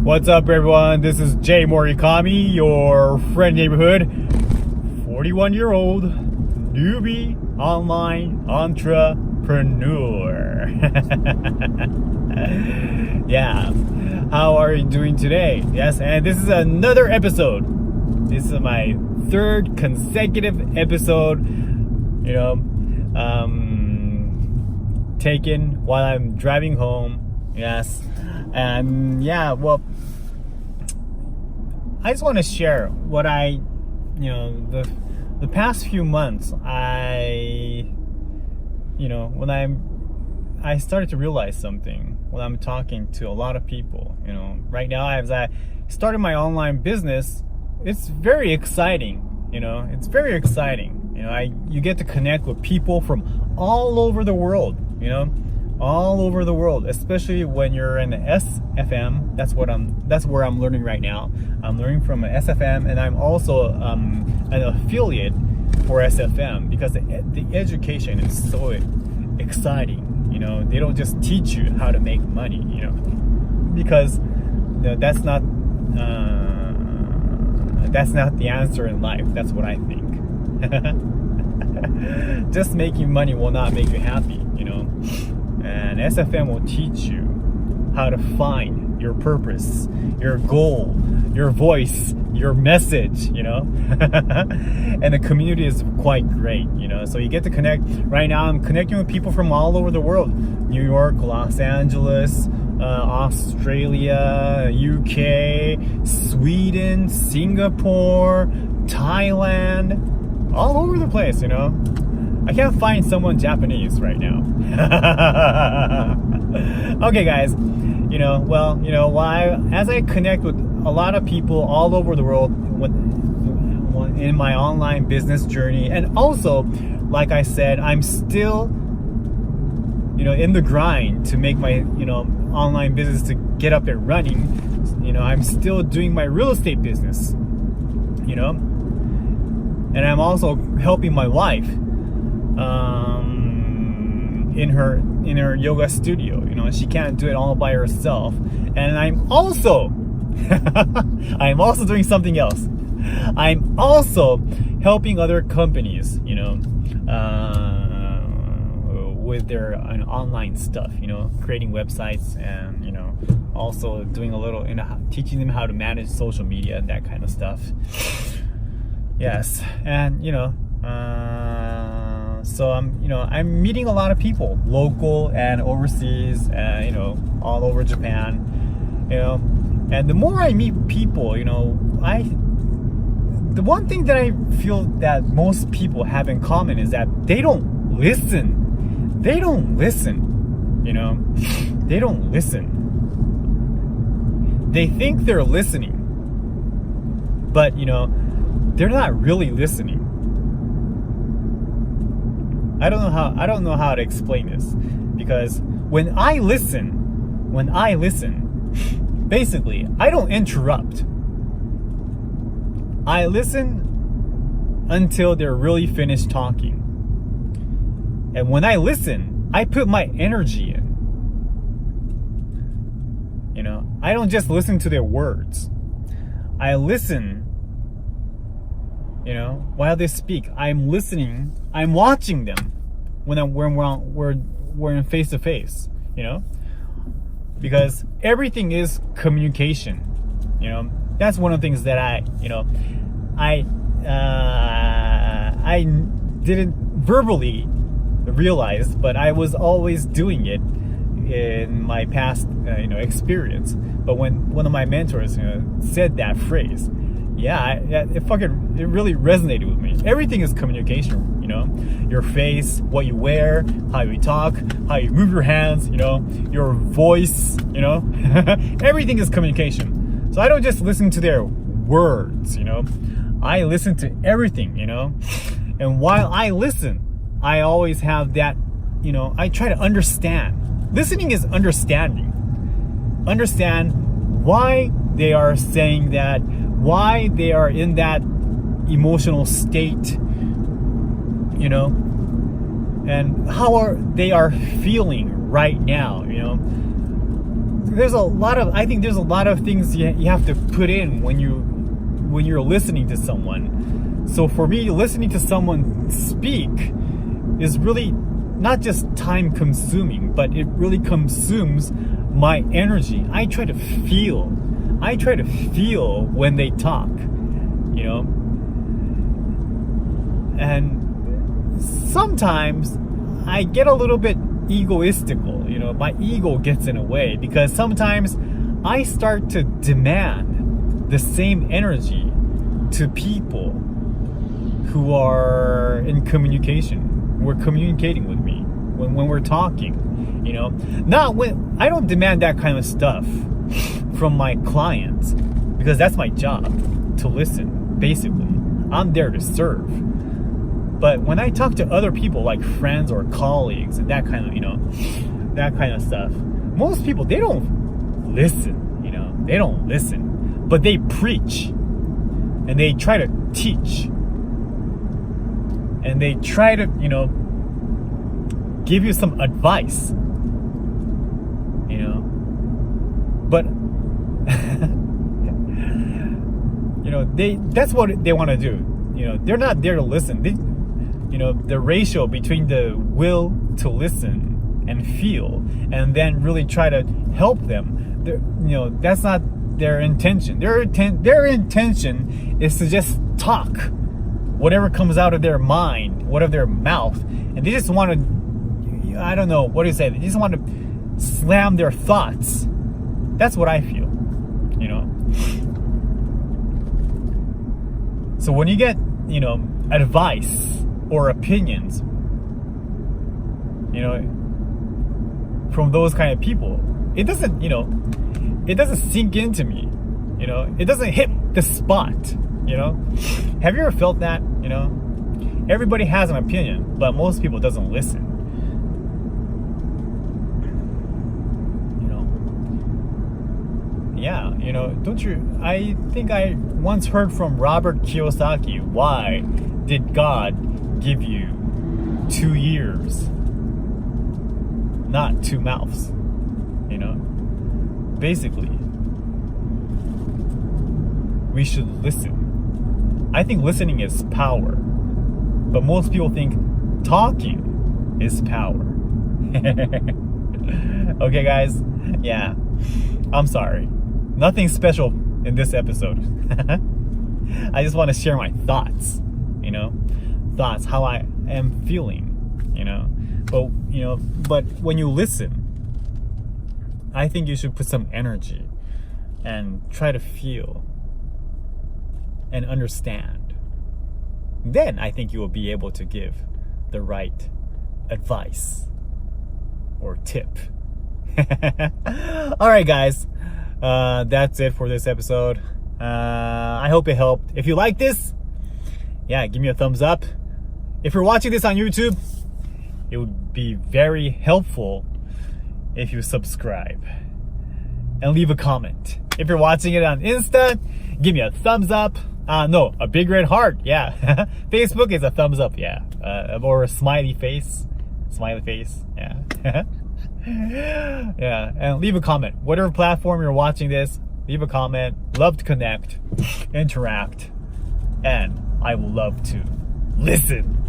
What's up, everyone? This is Jay Morikami, your friend neighborhood 41-year-old newbie online entrepreneur. Yeah, how are you doing today? Yes, and this is another episode. This is my third consecutive episode, taken while I'm driving home. Yes, and yeah, well, I just want to share what the past few months, when I started to realize something when I'm talking to a lot of people. Right now, as I started my online business, it's very exciting. It's very exciting. You get to connect with people from all over the world. All over the world, especially when you're in SFM. That's where I'm learning right now. I'm learning from SFM, and I'm also an affiliate for SFM because the education is so exciting. They don't just teach you how to make money. Because that's not the answer in life. That's what I think. Just making money will not make you happy. And SFM will teach you how to find your purpose, your goal, your voice, your message, and the community is quite great, so you get to connect. Right now, I'm connecting with people from all over the world: New York, Los Angeles, Australia, UK, Sweden, Singapore, Thailand, all over the place, I can't find someone Japanese right now. Okay, guys. As I connect with a lot of people all over the world in my online business journey, and also, like I said, I'm still, in the grind to make my, online business to get up and running. I'm still doing my real estate business, and I'm also helping my wife in her yoga studio. She can't do it all by herself, and I'm also doing something else. I'm also helping other companies, with their online stuff, creating websites, and also doing a little, teaching them how to manage social media and that kind of stuff. Yes, and so I'm meeting a lot of people, local and overseas, all over Japan, and the more I meet people, the one thing that I feel that most people have in common is that they don't listen. They don't listen, they don't listen. They think they're listening, but, they're not really listening. I don't know how to explain this, because when I listen, basically, I don't interrupt. I listen until they're really finished talking. And when I listen, I put my energy in. I don't just listen to their words. I listen, while they speak. I'm listening. I'm watching them when we're in face to face. Because everything is communication. That's one of the things that I didn't verbally realize, but I was always doing it in my past experience. But when one of my mentors said that phrase, it really resonated with me. Everything is communication. Your face, what you wear, how you talk, how you move your hands, your voice, everything is communication. So I don't just listen to their words, I listen to everything, and while I listen, I always have that, I try to understand. Listening is understanding. Understand why they are saying that, why they are in that emotional state, and how they are feeling right now, there's a lot of things you have to put in when you're listening to someone. So for me, listening to someone speak is really not just time consuming, but it really consumes my energy. I try to feel when they talk, you know. And sometimes I get a little bit egoistical, you know, my ego gets in the way, because sometimes I start to demand the same energy to people who are in communication, who are communicating with me when we're talking, you know. Not when I don't demand that kind of stuff from my clients, because that's my job, to listen. Basically, I'm there to serve. But when I talk to other people, like friends or colleagues and that kind of, you know, that kind of stuff, most people, they don't listen, you know, they don't listen, but they preach and they try to teach and they try to, you know, give you some advice, you know, but you know, that's what they want to do. You know, they're not there to listen. You know, the ratio between the will to listen and feel and then really try to help them, you know, that's not their intention. Their intention is to just talk whatever comes out of their mind, whatever their mouth, and they just want to, I don't know, what do you say? They just want to slam their thoughts. That's what I feel, you know. So when you get, you know, advice or opinions, you know, from those kind of people, it doesn't, you know, it doesn't sink into me, you know, it doesn't hit the spot, you know. Have you ever felt that, you know? Everybody has an opinion, but most people doesn't listen, you know. Yeah, you know, don't you, I think I once heard from Robert Kiyosaki, why did God give you 2 ears, not 2 mouths, you know? Basically, we should listen. I think listening is power, but most people think talking is power. Okay, guys? Yeah, I'm sorry. Nothing special in this episode. I just want to share my thoughts, you know? Thoughts, how I am feeling, you know. But, you know, but when you listen, I think you should put some energy and try to feel and understand. Then I think you will be able to give the right advice or tip. All right, guys, that's it for this episode. I hope it helped. If you like this, yeah, give me a thumbs up. If you're watching this on YouTube, it would be very helpful if you subscribe and leave a comment. If you're watching it on Insta, give me a thumbs up. No, a big red heart. Yeah. Facebook is a thumbs up. Yeah. Or a smiley face. Yeah. Yeah. And leave a comment. Whatever platform you're watching this, leave a comment. Love to connect, interact, and I will love to listen.